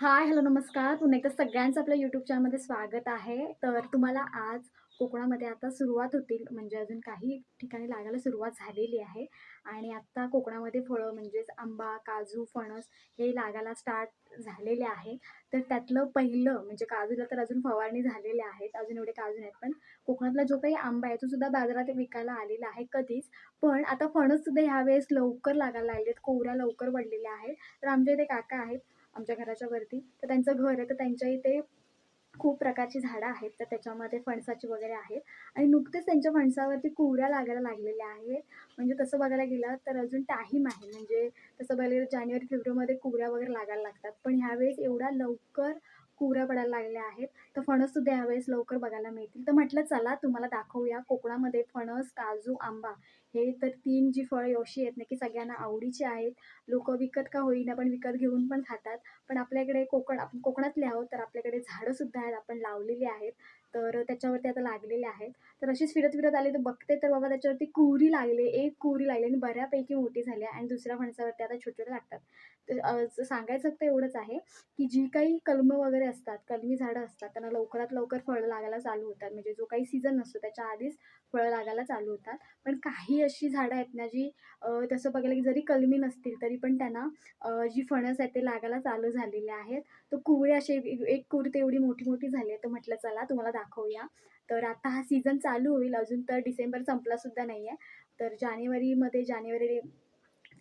हाय, hello, नमस्कार. पुन्हा एकदा सगळ्यांचं आपल्या यूट्यूब चॅनलमध्ये स्वागत आहे. तर तुम्हाला आज कोकणामध्ये आता सुरुवात होतील, म्हणजे अजून काही ठिकाणी लागायला सुरुवात झालेली आहे आणि आत्ता कोकणामध्ये फळं म्हणजेच आंबा, काजू, फणस हे लागायला स्टार्ट झालेले आहे. तर त्यातलं पहिलं म्हणजे काजूला तर अजून फवारणी झालेल्या आहेत. अजून एवढे काजू नाहीत, पण कोकणातला जो काही आंबा आहे, तो सुद्धा बाजारात विकायला आलेला आहे कधीच. पण आता फणससुद्धा ह्यावेळेस लवकर लागायला लागलेत, कोहऱ्या लवकर पडलेल्या आहेत. तर आमच्या इथे काका आहेत आमच्या घराच्या वरती. तर त्यांचं घर आहे, तर त्यांच्या इथे खूप प्रकारची झाडं आहेत. तर त्याच्यामध्ये फणसाची वगैरे आहेत आणि नुकतेच त्यांच्या फणसावरती कुऱ्या लागायला लागलेल्या आहेत. म्हणजे तसं बघायला गेलं तर अजून टाईम आहे. म्हणजे तसं बघायला गेलं जानेवारी, फेब्रुवारीमध्ये कुऱ्या वगैरे लागायला लागतात. पण ह्यावेळेस एवढ्या लवकर कुऱ्या पडायला लागल्या आहेत. तर फणससुद्धा ह्यावेळेस लवकर बघायला मिळतील. तर म्हटलं चला तुम्हाला दाखवूया कोकणामध्ये फणस, काजू, आंबा हे तर 3 जी फळं अशी आहेत ना, की सगळ्यांना आवडीची आहेत. लोकं विकत का होईना, पण विकत घेऊन पण खातात. पण आपल्याकडे आपण कोकणातले आहोत, तर आपल्याकडे झाडंसुद्धा आहेत, आपण लावलेली आहेत. तर त्याच्यावरती आता लागलेले आहेत. तर अशीच फिरत-फिरत आले, तर बघते तर बाबा त्याच्यावरती कुहरी लागली, एक कुहरी लागली आणि बऱ्यापैकी मोठी झाली आहे आणि दुसऱ्या फणसावरती आता छोटे-छोटे लागतात. तर सांगायचं फक्त एवढंच आहे, की जी काही कलमं वगैरे असतात, कलमी झाडं असतात, त्यांना लवकरात लवकर फळं लागायला चालू होतात. म्हणजे जो काही सीझन नसतो त्याच्या आधीच फळं लागायला चालू होतात. पण काही अशी झाडं आहेत ना, जी तसं बघायला की जरी कलमी नसतील, तरी पण त्यांना जी फणस आहेत ते लागायला चालू झालेले आहेत. तर कुवळे असे एक कुवरी तर एवढी मोठी-मोठी झाली आहे. तर म्हटलं चला तुम्हाला दाखवूया. तर आता हा सीझन चालू होईल. अजून तर डिसेंबर संपला सुद्धा नाहीये. तर जानेवारी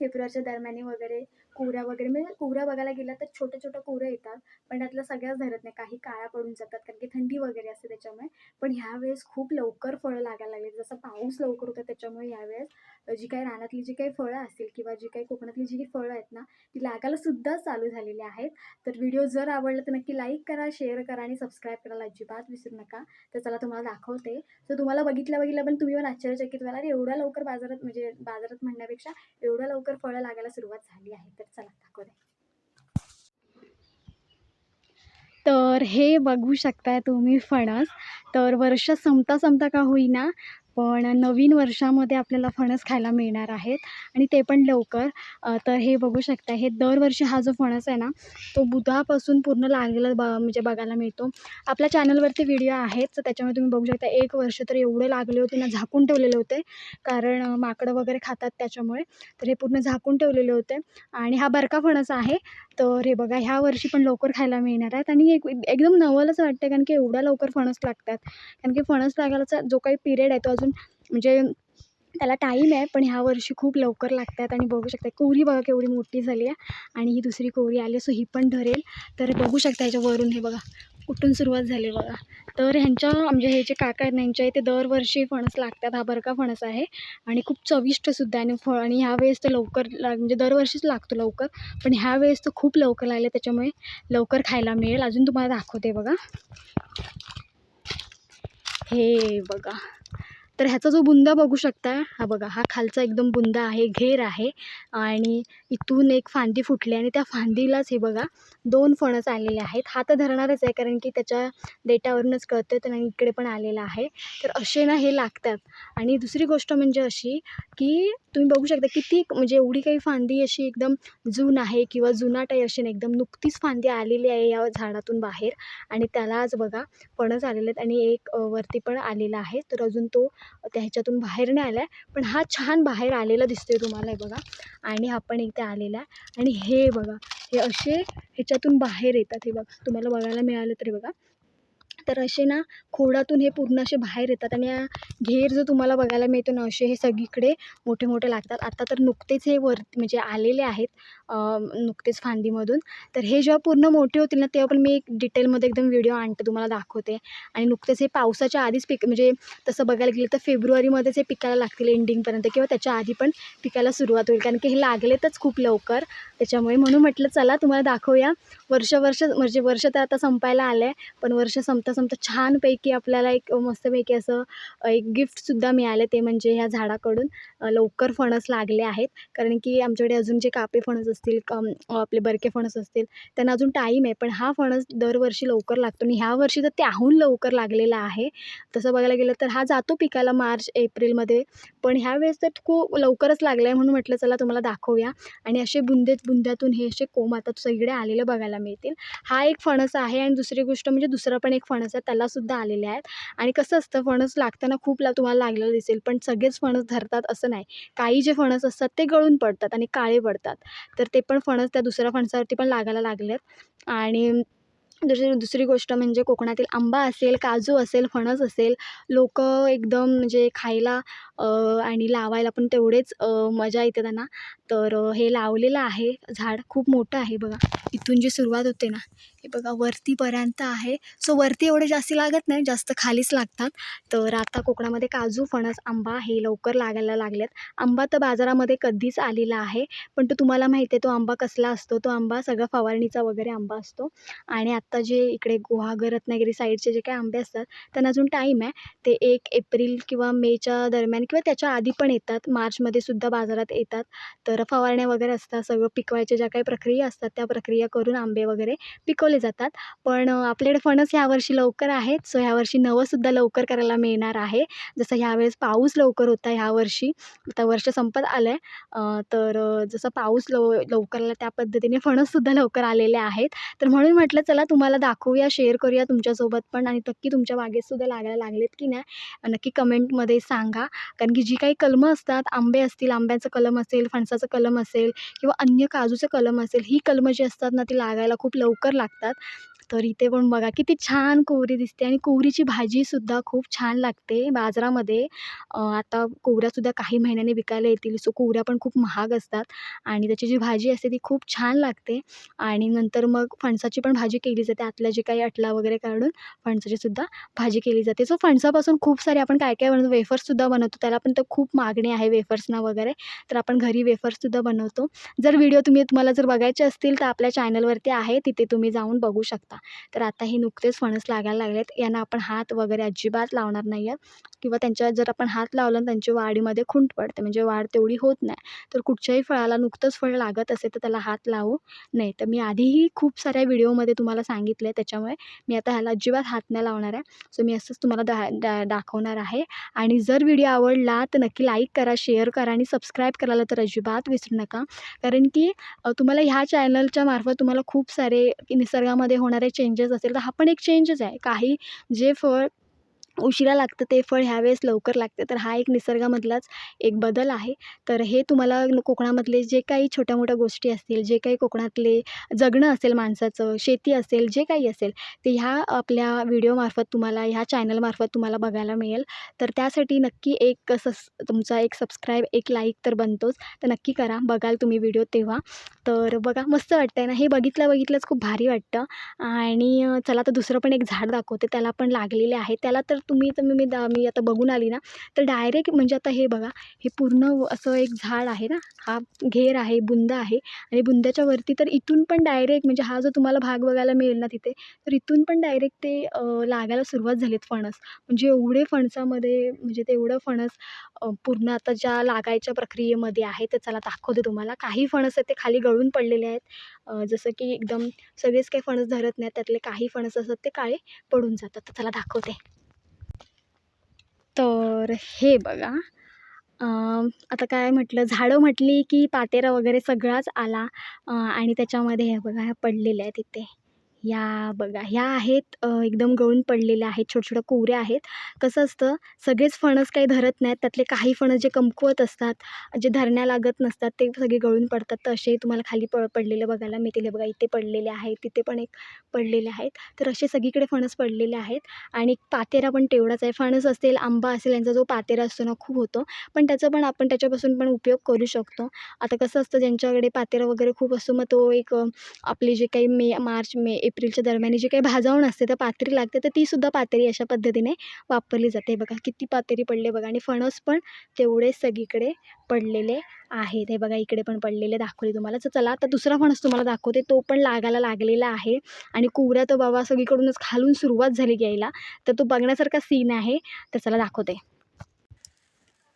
फेब्रुवारीच्या दरम्यान वगैरे कुवऱ्या वगैरे म्हणजे कुवऱ्या बघायला गेल्या तर छोट्या-छोट्या कुवऱ्या येतात. पण त्यातल्या सगळ्याच धरत नाही. काही काळ्या पडून जातात कारण की थंडी वगैरे असते त्याच्यामुळे. पण ह्यावेळेस खूप लवकर फळं लागायला लागली. जसं पाऊस लवकर होता त्याच्यामुळे ह्यावेळेस जी काही रानातली जी काही फळं असतील किंवा जी काही कोकणातली जी काही फळं आहेत ना, ती लागायला सुद्धा चालू झालेली आहेत. तर व्हिडिओ जर आवडला तर नक्की लाईक करा, शेअर करा आणि सबस्क्राईब करायला अजिबात विसरू नका. तर चला तुम्हाला दाखवते. तर तुम्हाला बघितल्या-बघितल्या पण तुम्ही पण आश्चर्यचकित व्हाल, "अरे एवढ्या लवकर बाजारात म्हणजे बाजारात म्हणण्यापेक्षा एवढ्या लवकर फळं लागायला सुरुवात झाली आहे." तर चला दाखवते. तर हे बघू शकताय तुम्ही फणस. तर वर्ष संपता-संपता का होईना, पण नवीन वर्षामध्ये आपल्याला फणस खायला मिळणार आहेत आणि ते पण लवकर. तर हे बघू शकता, हे दरवर्षी हा जो फणस आहे ना, तो बुधापासून पूर्ण लागलेला म्हणजे बघायला मिळतो. आपल्या चॅनलवरती व्हिडिओ आहेत, तर त्याच्यामध्ये तुम्ही बघू शकता 1 वर्ष तर एवढे लागले होते ना, झाकून ठेवलेले होते. कारण माकडं वगैरे खातात त्याच्यामुळे. तर हे पूर्ण झाकून ठेवलेले होते आणि हा बरका फणस आहे. तर हे बघा ह्या वर्षी पण लवकर खायला मिळणार आहेत आणि एकदम नवलच वाटतं कारण की एवढ्या लवकर फणस लागतात. कारण की फणस लागायचा जो काही पिरियड आहे तो अजून म्हणजे त्याला टाईम आहे, पण ह्या वर्षी खूप लवकर लागतात आणि बघू शकता कोहरी बघा केवढी मोठी झाली आहे आणि ही दुसरी कोहरी आली सो ही पण धरेल. तर बघू शकता ह्याच्यावरून हे बघा कुठून सुरुवात झाली बघा. तर ह्यांच्या म्हणजे हे जे काका आहेत ना ह्यांच्या इथे दरवर्षी फणस लागतात. हा बरका फणस आहे आणि खूप चविष्टसुद्धा आहे आणि फळ आणि ह्यावेळेस तर लवकर म्हणजे दरवर्षीच लागतो लवकर. पण ह्यावेळेस तर खूप लवकर लागले त्याच्यामुळे लवकर खायला मिळेल. अजून तुम्हाला दाखवते बघा. हे बघा. तर ह्याचा जो बुंदा बघू शकता, हा बघा हा खालचा एकदम बुंदा आहे, घेर आहे आणि इथून एक फांदी फुटली आणि त्या फांदीलाच हे बघा 2 फणस आलेले आहेत. हा तर धरणारच आहे कारण की त्याच्या देठावरूनच कळतं तर आणि इकडे पण आलेला आहे. तर असे ना हे लागतात आणि दुसरी गोष्ट म्हणजे अशी, की तुम्ही बघू शकता किती म्हणजे एवढी काही फांदी अशी एकदम जून आहे किंवा जुनाट आहे अशी नाही, एकदम नुकतीच फांदी आलेली आहे या झाडातून बाहेर आणि त्यालाच बघा फणस आलेले आहेत आणि एक वरती पण आलेला आहे. तर अजून तो त्या ह्याच्यातून बाहेर नाही आला आहे, पण हा छान बाहेर आलेला दिसतोय तुम्हाला हे बघा आणि हा पण इथे आलेला आहे आणि हे बघा हे असे ह्याच्यातून बाहेर येतात. हे बघा तुम्हाला बघायला मिळालं तरी बघा. तर असे ना खोडातून हे पूर्ण असे बाहेर येतात आणि घेर जो तुम्हाला बघायला मिळतो ना असे हे सगळीकडे मोठे मोठे लागतात. आता तर नुकतेच हे म्हणजे आलेले आहेत नुकतेच फांदीमधून. तर हे जेव्हा पूर्ण मोठे होतील ना तेव्हा पण मी एक डिटेलमध्ये एकदम व्हिडिओ आणते तुम्हाला दाखवते. आणि नुकतेच हे पावसाच्या आधीच म्हणजे तसं बघायला गेलं तर फेब्रुवारीमध्येच हे पिकायला लागतील एंडिंगपर्यंत किंवा त्याच्या आधी पण पिकायला सुरुवात होईल कारण की हे लागलेतच खूप लवकर त्याच्यामुळे. म्हणून म्हटलं चला तुम्हाला दाखवूया. वर्ष म्हणजे वर्ष तर आता संपायला आलं आहे, पण वर्ष संपता छानपैकी आपल्याला एक मस्तपैकी असं एक गिफ्टसुद्धा मिळालं ते म्हणजे ह्या झाडाकडून लवकर फणस लागले आहेत. कारण की आमच्याकडे अजून जे कापे फणस असतील आपले बरके फणस असतील त्यांना अजून टाईम आहे. पण हा फणस दरवर्षी लवकर लागतो आणि ह्या वर्षी तर त्याहून लवकर लागलेला आहे. तसं बघायला गेलं तर हा जातो पिकायला मार्च एप्रिलमध्ये, पण ह्यावेळेस तर खूप लवकरच लागला आहे म्हणून म्हटलं चला तुम्हाला दाखवूया. आणि असे बुंद्यातून हे असे कोंब आता सगळीकडे आलेले बघायला मिळतील. हा एक फणस आहे आणि दुसरी गोष्ट म्हणजे दुसरा पण एक फणस आहे त्यालासुद्धा आलेले आहेत. आणि कसं असतं फणस लागताना खूप तुम्हाला लागलेलं दिसेल, पण सगळेच फणस धरतात असं नाही. काही जे फणस असतात ते गळून पडतात आणि काळे पडतात. तर ते पण फणस त्या दुसऱ्या फणसावरती पण लागायला लागलेत. आणि दुसरी गोष्ट म्हणजे कोकणातील आंबा असेल, काजू असेल, फणस असेल, लोकं एकदम म्हणजे खायला आणि लावायला पण तेवढेच मजा येते त्यांना. तर हे लावलेलं आहे झाड खूप मोठं आहे बघा. इथून जी सुरुवात होते ना, हे बघा वरतीपर्यंत आहे. सो वरती एवढे जास्ती लागत नाही, जास्त खालीच लागतात. तर आता कोकणामध्ये काजू, फणस, आंबा हे लवकर लागायला लागलेत. आंबा तर बाजारामध्ये कधीच आलेला आहे, पण तो तुम्हाला माहिती आहे तो आंबा कसला असतो. तो आंबा सगळा फवारणीचा वगैरे आंबा असतो. आणि आत्ता जे इकडे गुहागर, रत्नागिरी साईडचे जे काही आंबे असतात त्यांना अजून टाईम आहे. ते 1 एप्रिल किंवा मेच्या दरम्यान किंवा त्याच्या आधी पण येतात. मार्चमध्ये सुद्धा बाजारात येतात. तर फवारण्या वगैरे असतात. सगळं पिकवायच्या ज्या काही प्रक्रिया असतात त्या प्रक्रिया करून आंबे वगैरे पिकवले जातात. पण आपल्याकडे फणस ह्यावर्षी लवकर आहेत. सो ह्यावर्षी नवंसुद्धा लवकर करायला मिळणार आहे. जसं ह्यावेळेस पाऊस लवकर होता ह्यावर्षी. आता वर्ष संपत आलं आहे. तर जसं पाऊस लवकर आला त्या पद्धतीने फणससुद्धा लवकर आलेले आहेत. तर म्हणून म्हटलं चला तुम्हाला दाखवूया, शेअर करूया तुमच्यासोबत पण. आणि नक्की तुमच्या बागेतसुद्धा लागायला लागलेत की नाही नक्की कमेंटमध्ये सांगा. कारण की जी काही कलमं असतात, आंबे असतील, आंब्याचं कलम असेल, फणसाचं कलम असेल किंवा अन्य काजूचं कलम असेल, ही कलमं जी असतात ना ती लागायला खूप लवकर लागतात. तर इथे पण बघा किती छान कोहरी दिसते आणि कोहरीची भाजीसुद्धा खूप छान लागते बाजारामध्ये. आता कोहऱ्यासुद्धा काही महिन्यांनी विकायला येतील. सो कोहऱ्या पण खूप महाग असतात आणि त्याची जी भाजी असते ती खूप छान लागते. आणि नंतर मग फणसाची पण भाजी केली जाते. आतल्या जे काही अटला वगैरे काढून फणसाचीसुद्धा भाजी केली जाते. सो फणसापासून खूप सारे आपण काय काय बनवतो, वेफर्ससुद्धा बनवतो. त्याला पण तर खूप मागणी आहे वेफर्सना वगैरे. तर आपण घरी वेफर्ससुद्धा बनवतो. जर व्हिडिओ तुम्हाला जर बघायचे असतील तर आपल्या चॅनलवरती आहे, तिथे तुम्ही जाऊन बघू शकता. तर आता हे नुकतेच फणस लागायला लागलेत. यांना आपण हात वगैरे अजिबात लावणार नाही आहे किंवा त्यांच्यावर जर आपण हात लावला तर त्यांची वाढीमध्ये खुंट पडते, म्हणजे वाढ तेवढी होत नाही. तर कुठच्याही फळाला नुकतंच फळ लागत असेल तर त्याला हात लावू नाही. तर मी आधीही खूप साऱ्या व्हिडिओमध्ये तुम्हाला सांगितलं आहे, त्याच्यामुळे मी आता ह्याला अजिबात हात नाही लावणार आहे. सो मी असंच तुम्हाला दाखवणार आहे. आणि जर व्हिडिओ आवडला तर नक्की लाईक करा, शेअर करा आणि सबस्क्राईब करायला तर अजिबात विसरू नका. कारण की तुम्हाला ह्या चॅनलच्या मार्फत तुम्हाला खूप सारे निसर्गामध्ये होणारे चेंजेस असेल तर हा पण एक चेंजच आहे. काही जे फळ उशिरा लागतं ते फळ ह्यावेळेस लवकर लागते. तर हा एक निसर्गामधलाच एक बदल आहे. तर हे तुम्हाला कोकणामधले जे काही छोट्या-मोठ्या गोष्टी असतील, जे काही कोकणातले जगणं असेल माणसाचं, शेती असेल, जे काही असेल, ते ह्या आपल्या व्हिडिओमार्फत तुम्हाला ह्या चॅनलमार्फत तुम्हाला बघायला मिळेल. तर त्यासाठी नक्की एक तुमचा एक सबस्क्राईब, एक लाईक तर बनतोच. तर नक्की करा. बघाल तुम्ही व्हिडिओ तेव्हा. तर बघा मस्त वाटतंय ना, हे बघितल्याच खूप भारी वाटतं. आणि चला आता दुसरं पण एक झाड दाखवते. त्याला पण लागलेले आहे. त्याला तर मी आता बघून आली ना, तर डायरेक्ट म्हणजे आता हे बघा, हे पूर्ण असं एक झाड आहे ना, हा घेर आहे, बुंदा आहे आणि बुंद्याच्या वरती तर इथून पण डायरेक्ट म्हणजे हा जो तुम्हाला भाग बघायला मिळेल ना तिथे, तर इथून पण डायरेक्ट ते लागायला सुरुवात झालीत फणस. म्हणजे एवढे फणसामध्ये म्हणजे तेवढं फणस पूर्ण आता ज्या लागायच्या प्रक्रियेमध्ये आहे, तर चला दाखवते तुम्हाला. काही फणस आहेत ते खाली गळून पडलेले आहेत. जसं की एकदम सगळेच काही फणस धरत नाहीत. त्यातले काही फणस असतात ते काळे पडून जातात. तर चला दाखवते. तर हे बघा. अ, आता काय म्हटलं, झाडं म्हटली की पातेरा वगैरे सगळाच आला. आणि त्याच्यामध्ये हे बघा ह्या पडलेल्या आहेत इथे. ह्या बघा, ह्या आहेत एकदम गळून पडलेल्या आहेत, छोट्या-छोट्या कोवऱ्या आहेत. कसं असतं, सगळेच फणस काही धरत नाहीत. त्यातले काही फणस जे कमकुवत असतात, जे धरण्या लागत नसतात, ते सगळे गळून पडतात. तर असे तुम्हाला खाली पडलेले बघायला मिळतील. हे बघा, इथे पडलेले आहेत, तिथे पण एक पडलेले आहेत. तर असे सगळीकडे फणस पडलेले आहेत. आणि पातेरा पण तेवढाच आहे. फणस असेल, आंबा असेल, यांचा जो पातेरा असतो ना, खूप होतो. पण आपण त्याच्यापासून पण उपयोग करू शकतो. आता कसं असतं, ज्यांच्याकडे पातेरा वगैरे खूप असतो, मग तो एक आपली जे काही मार्च, एप्रिलच्या दरम्यान जी काही भाजावण असते, तर पातेरी लागते. तर तीसुद्धा पातेरी अशा पद्धतीने वापरली जाते. बघा किती पातेरी पडले बघा. आणि फणस पण तेवढेच सगळीकडे पडलेले आहेत. हे बघा इकडे पण पडलेले दाखवले तुम्हाला. तर चला आता दुसरा फणस तुम्हाला दाखवते. तो पण लागायला लागलेला आहे. आणि कुवऱ्या तर बाबा सगळीकडूनच खालून सुरुवात झाली यायला. तर तो बघण्यासारखा सीन आहे. तर चला दाखवते.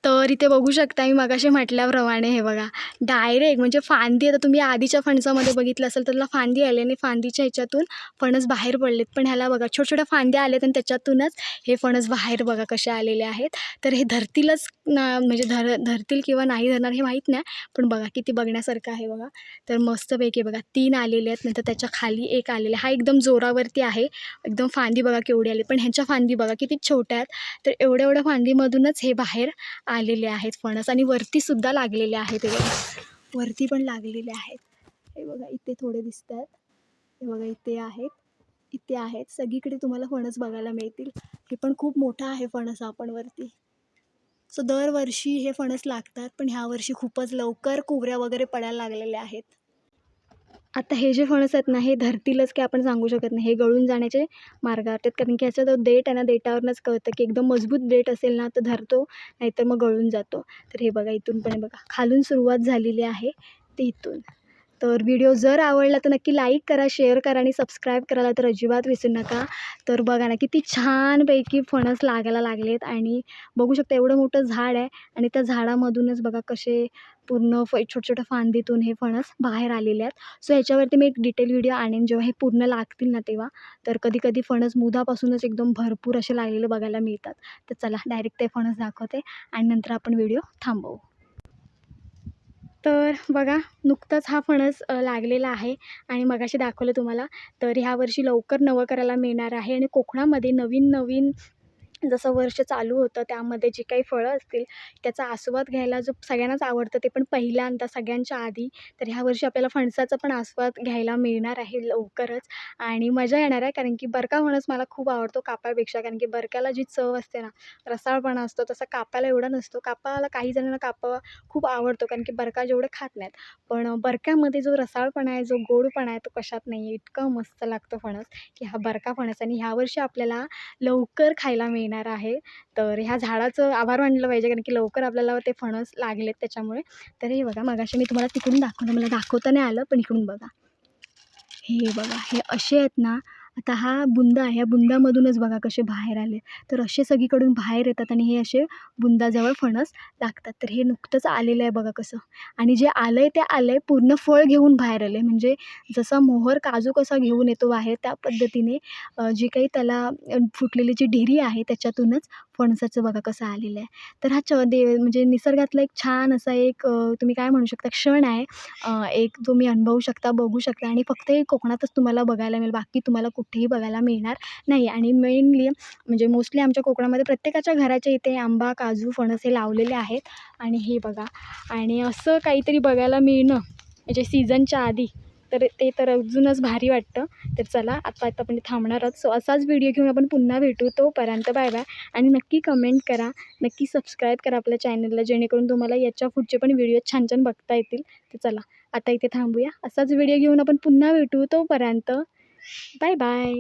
तर इथे बघू शकता मी मगाशी म्हटल्याप्रमाणे हे बघा डायरेक्ट म्हणजे फांदी. आता तुम्ही आधीच्या फणसामध्ये बघितलं असेल तर त्याला फांदी आली आणि फांदीच्या ह्याच्यातून फणस बाहेर पडलेत, पण ह्याला बघा छोट्या छोट्या फांद्या आल्यात आणि त्याच्यातूनच हे फणस बाहेर बघा कसे आलेले आहेत. तर हे धरतीलच ना, म्हणजे धरतील किंवा नाही धरणार हे माहीत नाही, पण बघा किती बघण्यासारखं आहे बघा. तर मस्तपैकी बघा 3 आलेले आहेत, नंतर त्याच्या खाली एक आलेला हा एकदम जोरावरती आहे. एकदम फांदी बघा केवढी आली, पण ह्यांच्या फांदी बघा किती छोट्या आहेत. तर एवढ्या एवढ्या फांदीमधूनच हे बाहेर आलेले आहेत फणस आणि वरती सुद्धा लागलेले आहेत. हे बघा वरती पण लागलेले आहेत. हे बघा इथे थोडे दिसत आहेत, हे बघा इथे आहेत, इथे आहेत. सगळीकडे तुम्हाला फणस बघायला मिळतील. हे पण खूप मोठा आहे फणस हा पण वरती. सो दरवर्षी हे फणस लागतात, पण ह्या वर्षी खूपच लवकर कुवऱ्या वगैरे पडायला लागलेल्या आहेत. आता हे जे फणस आहेत ना हे धरतीलच की आपण सांगू शकत नाही, हे गळून जाण्याचे मार्गावर आहेत. कारण की ह्याचा जो देठ आहे ना देठावरूनच कळतं की एकदम मजबूत देठ असेल ना तर धरतो, नाहीतर मग गळून जातो. तर हे बघा इथून पण बघा खालून सुरुवात झालेली आहे ते इथून. तर व्हिडिओ जर आवडला तर नक्की लाईक करा, शेअर करा आणि सबस्क्राईब करायला तर अजिबात विसरू नका. तर बघा ना किती छानपैकी फणस लागायला लागलेत आणि बघू शकता एवढं मोठं झाड आहे आणि त्या झाडामधूनच बघा कसे पूर्ण छोट्या छोट्या फांदीतून हे फणस बाहेर आलेले आहेत. सो ह्याच्यावरती मी एक डिटेल व्हिडिओ आणेन जेव्हा हे पूर्ण लागतील ना तेव्हा. तर कधी कधी फणस मुधापासूनच एकदम भरपूर असे लागलेले बघायला मिळतात. तर चला डायरेक्ट ते फणस दाखवते आणि नंतर आपण व्हिडिओ थांबवू. तर बघा नुकताच हा फणस लागलेला आहे आणि मगाशी दाखवलं तुम्हाला. तर ह्या वर्षी लवकर नवं करायला मिळणार आहे आणि कोकणामध्ये नवीन नवीन जसं वर्ष चालू होतं त्यामध्ये जी काही फळं असतील त्याचा आस्वाद घ्यायला जो सगळ्यांनाच आवडतं ते पण पहिल्यांदा सगळ्यांच्या आधी. तर ह्या वर्षी आपल्याला फणसाचा पण आस्वाद घ्यायला मिळणार आहे लवकरच आणि मजा येणार आहे. कारण की बरका फणस मला खूप आवडतो कापापेक्षा. कारण की बरक्याला जी चव असते ना, रसाळपणा असतो, तसा कापाला एवढा नसतो. कापाला काही जणांना कापा खूप आवडतो कारण की बरका जेवढे खात नाहीत, पण बरक्यामध्ये जो रसाळपणा आहे, जो गोडपणा आहे तो कशात नाही आहे. इतकं मस्त लागतं फणस की हा बरका फणस आणि ह्यावर्षी आपल्याला लवकर खायला मिळणार आहे. तर ह्या झाडाचं आभार मानलं पाहिजे कारण की लवकर आपल्याला ते फणस लागलेत त्याच्यामुळे. तर हे बघा मगाशी मी तुम्हाला तिकडून दाखवलं, मला दाखवता नाही आलं पण इकडून बघा. हे बघा हे असे आहेत ना, आता हा बुंदा आहे, ह्या बुंदामधूनच बघा कसे बाहेर आले. तर असे सगळीकडून बाहेर येतात आणि हे असे बुंदाजवळ फणस लागतात. तर हे नुकतंच आलेलं आहे बघा कसं. आणि जे आलं आहे ते आलं आहे पूर्ण फळ घेऊन बाहेर आलं आहे. म्हणजे जसा मोहर काजू कसा घेऊन येतो बाहेर त्या पद्धतीने जी काही त्याला फुटलेली जी ढिरी आहे त्याच्यातूनच फणसाचं बघा कसं आलेलं आहे. तर हा म्हणजे निसर्गातला एक छान असा एक तुम्ही काय म्हणू शकता क्षण आहे. एक तुम्ही अनुभवू शकता, बघू शकता आणि फक्त हे कोकणातच तुम्हाला बघायला मिळेल. बाकी तुम्हाला कुठेही बघायला मिळणार नाही. आणि मेनली म्हणजे मोस्टली आमच्या कोकणामध्ये प्रत्येकाच्या घराच्या इथे आंबा, काजू, फणस हे लावलेले आहेत. आणि हे बघा आणि असं काहीतरी बघायला मिळणं म्हणजे सीझनच्या आधी तर ते तर अजूनच भारी वाटतं. तर चला आता आपण थांबणार आहोत. सो असाच व्हिडिओ घेऊन आपण पुन्हा भेटू. तोपर्यंत बाय बाय आणि नक्की कमेंट करा, नक्की सबस्क्राईब करा आपल्या चॅनलला जेणेकरून तुम्हाला याच्या पुढचे पण व्हिडिओ छान छान बघता येतील. तर चला आता इथे थांबूया. असाच व्हिडिओ घेऊन आपण पुन्हा भेटू. तोपर्यंत बाय बाय.